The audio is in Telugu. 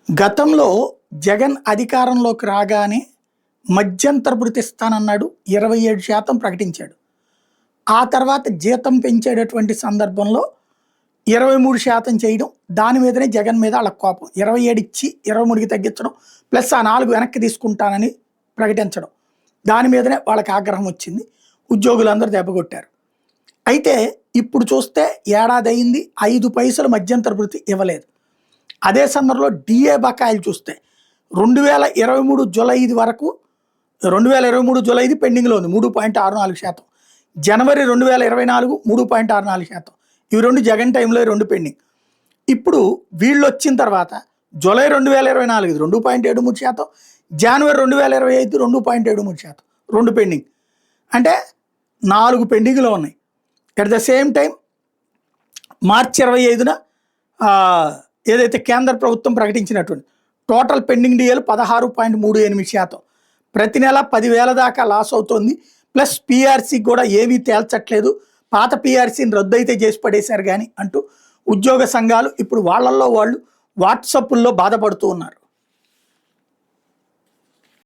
గతంలో జగన్ అధికారంలోకి రాగానే మధ్యంతర భృతి ఇస్తానన్నాడు. 27% ప్రకటించాడు. ఆ తర్వాత జీతం పెంచేటటువంటి సందర్భంలో 23% చేయడం. దాని మీదనే జగన్ మీద వాళ్ళ కోపం. 27 ఇచ్చి 23కి తగ్గించడం, ప్లస్ ఆ 4 వెనక్కి తీసుకుంటానని ప్రకటించడం. దాని మీదనే వాళ్ళకి ఆగ్రహం వచ్చింది. ఉద్యోగులందరూ దెబ్బకొట్టారు. అయితే ఇప్పుడు చూస్తే ఏడాది అయింది, 5 పైసలు మధ్యంతర భృతి ఇవ్వలేదు. అదే సందర్భంలో డిఏ బకాయిలు చూస్తే 2023 జూలై వరకు 2023 జూలైది పెండింగ్లో ఉంది 3.64%. జనవరి 2024 3.64%. ఇవి రెండు జగన్ టైంలో 2 పెండింగ్. ఇప్పుడు వీళ్ళు వచ్చిన తర్వాత జూలై 2024 2.73%, జనవరి 2025 2.73%, 2 పెండింగ్. అంటే 4 పెండింగ్లో ఉన్నాయి. అట్ ద సేమ్ టైం మార్చి 25న ఏదైతే కేంద్ర ప్రభుత్వం ప్రకటించినటువంటి టోటల్ పెండింగ్ డిఏలు 16.38%. ప్రతి నెల 10,000 దాకా లాస్ అవుతుంది. ప్లస్ పీఆర్సీ కూడా ఏమీ తేల్చట్లేదు. పాత పీఆర్సీని రద్దు అయితే చేసి పడేశారు కానీ అంటూ ఉద్యోగ సంఘాలు ఇప్పుడు వాళ్ళల్లో వాళ్ళు వాట్సాప్ల్లో బాధపడుతూ ఉన్నారు.